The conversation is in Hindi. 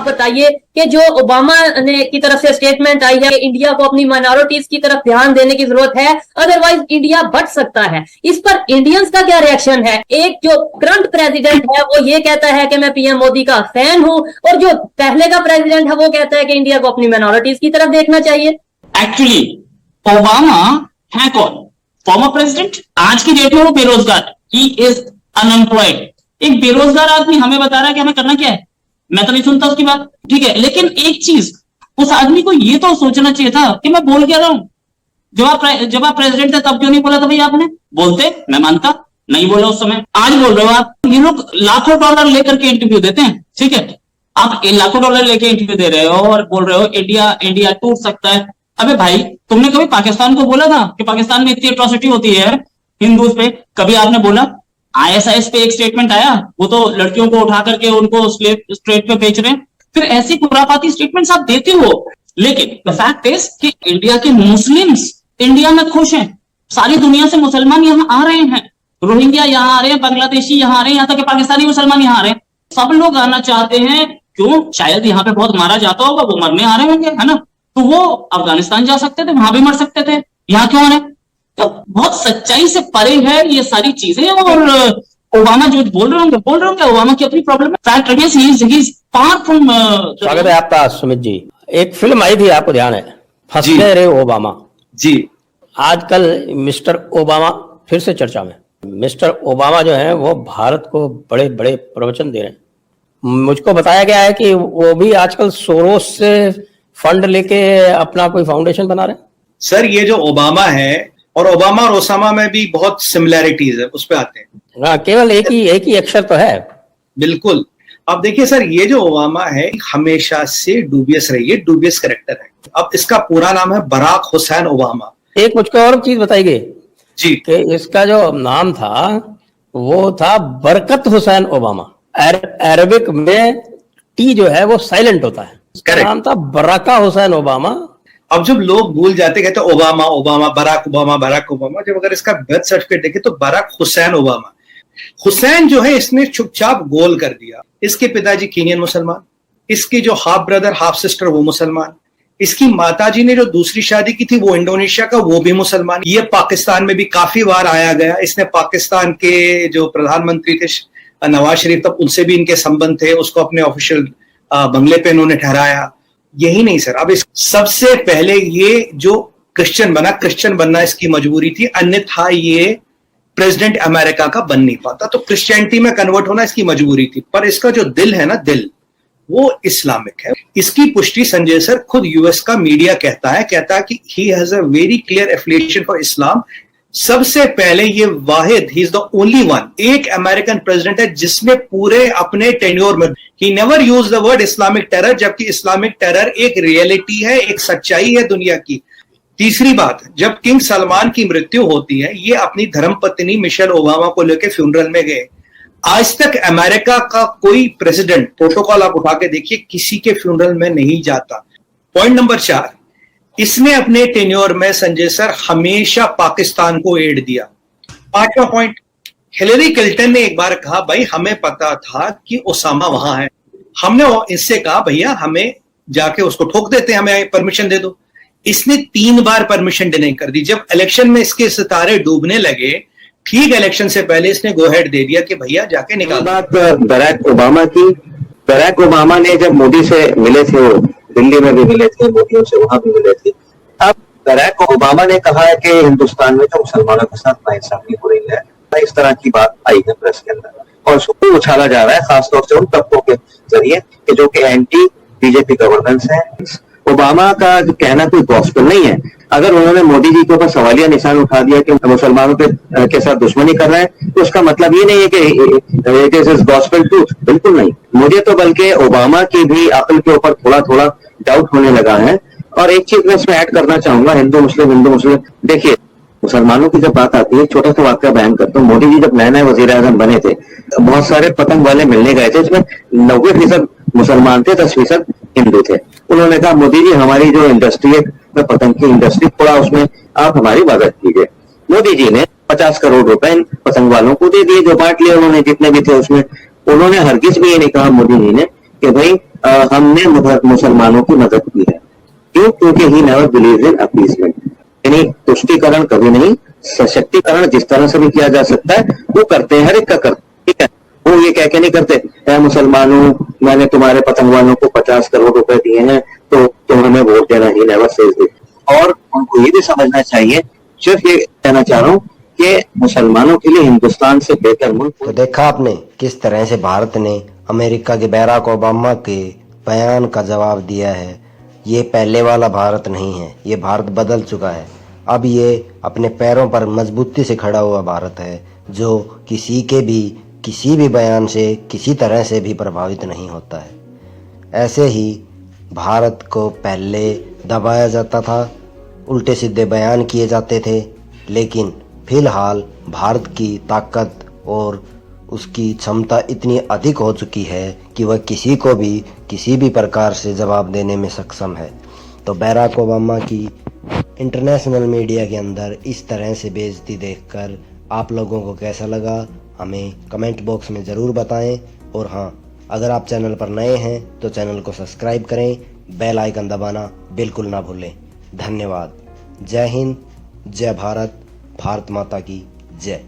बताइए कि जो ओबामा ने की तरफ से स्टेटमेंट आई है, इंडिया को अपनी माइनॉरिटीज की तरफ ध्यान देने की जरूरत है, अदरवाइज इंडिया बच सकता है। इस पर इंडियंस का क्या रिएक्शन है? एक जो करंट प्रेसिडेंट है वो ये कहता है कि मैं पीएम मोदी का फैन हूं, और जो पहले का प्रेसिडेंट है वो कहता है कि इंडिया को अपनी माइनॉरिटीज की तरफ देखना चाहिए। एक्चुअली ओबामा है कौन? Former president. आज की डेट में वो बेरोजगार, ही इज अनएम्प्लॉयड। एक बेरोजगार आदमी हमें बता रहा है कि हमें करना क्या है। मैं तो नहीं सुनता उसकी बात, ठीक है, लेकिन एक चीज उस आदमी को ये तो सोचना चाहिए था कि मैं बोल क्या रहा हूं। जब आप प्रेसिडेंट थे तब क्यों नहीं बोला था भाई आपने? बोलते, मैं मानता, नहीं बोला उस समय। आज बोल रहे हो आप। ये लोग लाखों डॉलर लेकर के इंटरव्यू देते हैं, ठीक है, आप लाखों डॉलर लेके इंटरव्यू दे रहे हो और बोल रहे हो इंडिया टूट सकता है। अबे भाई, तुमने कभी पाकिस्तान को बोला था कि पाकिस्तान में इतनी एट्रोसिटी होती है हिंदूज पे? कभी आपने बोला? आईएसआईएस पे एक स्टेटमेंट आया, वो तो लड़कियों को उठा करके उनको स्लेव ट्रेड पे बेच रहे हैं। फिर ऐसी खुरापाती स्टेटमेंट्स आप देते हो, लेकिन द फैक्ट इज कि इंडिया के मुस्लिम्स इंडिया में खुश हैं। सारी दुनिया से मुसलमान यहां आ रहे हैं, रोहिंग्या यहां आ रहे हैं, बांग्लादेशी यहां आ रहे हैं, यहां तक कि पाकिस्तानी मुसलमान यहां आ रहे हैं। सब लोग आना चाहते हैं। क्यों? शायद यहाँ पे बहुत मारा जाता होगा, वो मरने आ रहे होंगे, है ना? तो वो अफगानिस्तान जा सकते थे, वहां भी मर सकते थे, यहाँ क्यों आ रहे? तो बहुत सच्चाई से परे है ये सारी चीजें। और ओबामा जो बोल रहे होंगे ओबामा की अपनी प्रॉब्लम है। Fact Ramesh, he is far from. स्वागत है आपका सुमित जी। एक फिल्म आई थी, आपको ध्यान है, फंस गए रे ओबामा जी। आजकल मिस्टर ओबामा फिर से चर्चा में। मिस्टर ओबामा जो है वो भारत को बड़े बड़े प्रवचन दे रहे हैं। मुझको बताया गया है कि वो भी आजकल सोरोस से फंड लेके अपना कोई फाउंडेशन बना रहे हैं। सर, ये जो ओबामा है और ओबामा और ओसामा में भी बहुत सिमिलैरिटीज है, उस पे आते हैं। हाँ, केवल एक ही अक्षर तो है। बिल्कुल। अब देखिए सर, ये जो ओबामा है हमेशा से डूबियस रही है, डूबियस कैरेक्टर है। अब इसका पूरा नाम है बराक हुसैन ओबामा। एक मुझको और चीज बताइए जी, कि इसका जो नाम था वो था बरकत हुसैन ओबामा। अरबिक में टी जो है वो साइलेंट होता है। इसका नाम था बराका हुसैन ओबामा। अब जब लोग भूल जाते कहते ओबामा, बराक ओबामा, जब अगर इसका बर्थ सर्टिफिकेट देखे तो बराक हुसैन ओबामा। हुसैन जो है इसने चुपचाप गोल कर दिया। इसके पिताजी कीनियन मुसलमान, इसकी जो हाफ ब्रदर हाफ सिस्टर वो मुसलमान, इसकी माताजी ने जो दूसरी शादी की थी वो इंडोनेशिया का, वो भी मुसलमान। ये पाकिस्तान में भी काफी बार आया गया। इसने पाकिस्तान के जो प्रधानमंत्री थे नवाज शरीफ, तब उनसे भी इनके संबंध थे। उसको अपने ऑफिशियल बंगले पे इन्होंने ठहराया। यही नहीं सर, अब इस सबसे पहले ये जो क्रिश्चियन बनना इसकी मजबूरी थी, अन्यथा ये प्रेसिडेंट अमेरिका का बन नहीं पाता। तो क्रिश्चियनिटी में कन्वर्ट होना इसकी मजबूरी थी। पर इसका जो दिल है ना, दिल वो इस्लामिक है। इसकी पुष्टि संजय सर खुद यूएस का मीडिया कहता है कि he has a very clear affiliation for Islam. सबसे पहले ये वाहिद, he is the only one, एक अमेरिकन प्रेसिडेंट है जिसने पूरे अपने टेन्योर में he never use the word Islamic terror, जबकि इस्लामिक टेरर एक रियलिटी है, एक सच्चाई है दुनिया की। तीसरी बात, जब किंग सलमान की मृत्यु होती है, ये अपनी धर्मपत्नी मिशेल ओबामा को लेकर फ्यूनरल में गए। आज तक अमेरिका का कोई प्रेसिडेंट, प्रोटोकॉल आप उठा के देखिए, किसी के फ्यूनरल में नहीं जाता। पॉइंट नंबर 4, इसने अपने टेन्योर में संजय सर हमेशा पाकिस्तान को एड दिया। 5वां पॉइंट, हिलरी क्लिंटन ने एक बार कहा, भाई हमें पता था कि ओसामा वहां है, हमने इससे कहा भैया हमें जाके उसको ठोक देते हैं, हमें परमिशन दे दो। इसने 3 बार परमिशन डिनाई कर दी। जब इलेक्शन में इसके सितारे डूबने लगे, ठीक इलेक्शन से पहले इसने गो हेड दे दिया कि भैया जाके निकाल। बात बराक ओबामा की, बराक ओबामा ने जब मोदी से मिले थे, वो दिल्ली में भी मिले थे, मोदियों से वहां भी मिले थे। अब बराक ओबामा ने कहा है कि हिंदुस्तान में जो मुसलमानों के साथ नाइंसाफी हो रही है, इस तरह की बात आई है प्रेस के अंदर, और उसको उछाला जा रहा है खासतौर से उन तबकों के जरिए कि जो कि एंटी बीजेपी गवर्नेंस है। ओबामा का कहना कोई गॉस्पेल नहीं है। अगर उन्होंने मोदी जी के ऊपर सवालिया निशान उठा दिया कि मुसलमानों के साथ दुश्मनी कर रहे हैं, तो उसका मतलब ये नहीं है कि इट इज गॉस्पेल ट्रूथ, बिल्कुल नहीं। मुझे तो बल्कि ओबामा की भी अक्ल के ऊपर थोड़ा थोड़ा डाउट होने लगा है। और एक चीज मैं इसमें ऐड करना चाहूंगा, हिंदू मुस्लिम, देखिए मुसलमानों की जब बात आती है, छोटा सा वाक्य बयान करता हूँ। मोदी जी जब नए वजीर आजम बने थे, बहुत सारे पतंग वाले मिलने गए थे, इसमें 90% मुसलमान थे, 10% हिंदू थे। उन्होंने कहा मोदी जी हमारी जो इंडस्ट्री है, पतंग की इंडस्ट्री, थोड़ा उसमें आप हमारी मदद कीजिए। मोदी जी ने 50 करोड़ रुपए इन पतंग वालों को दे दिए, जो बांट लिए उन्होंने जितने भी थे उसमें। उन्होंने हरगिज भी ये नहीं कहा मोदी जी ने कि भाई हमने मुसलमानों की मदद की है। क्यों? क्योंकि he never believe in appeasement, यानी तुष्टीकरण कभी नहीं, सशक्तिकरण जिस तरह से भी किया जा सकता है वो करते हैं, हर एक का करते हैं, ठीक है। वो ये कह के नहीं करते है मुसलमानों मैंने तुम्हारे पतंगवालों को 50 करोड़ रुपए दिए हैं तो तुम हमें वोट देना, ही नेवर सेज दिस। और उनको ये भी समझना चाहिए, सिर्फ ये कहना चाह रहा हूँ कि मुसलमानों के लिए हिंदुस्तान से बेहतर मुल्क। तो देखा आपने किस तरह से भारत ने अमेरिका के बराक ओबामा के बयान का जवाब दिया है। ये पहले वाला भारत नहीं है, ये भारत बदल चुका है। अब ये अपने पैरों पर मजबूती से खड़ा हुआ भारत है, जो किसी भी बयान से किसी तरह से भी प्रभावित नहीं होता है। ऐसे ही भारत को पहले दबाया जाता था, उल्टे सीधे बयान किए जाते थे, लेकिन फिलहाल भारत की ताकत और उसकी क्षमता इतनी अधिक हो चुकी है कि वह किसी को भी किसी भी प्रकार से जवाब देने में सक्षम है। तो बराक ओबामा की इंटरनेशनल मीडिया के अंदर इस तरह से बेइज्जती देखकर आप लोगों को कैसा लगा, हमें कमेंट बॉक्स में ज़रूर बताएं। और हाँ, अगर आप चैनल पर नए हैं तो चैनल को सब्सक्राइब करें, बेल आइकन दबाना बिल्कुल ना भूलें। धन्यवाद। जय हिंद, जय भारत, भारत माता की जय।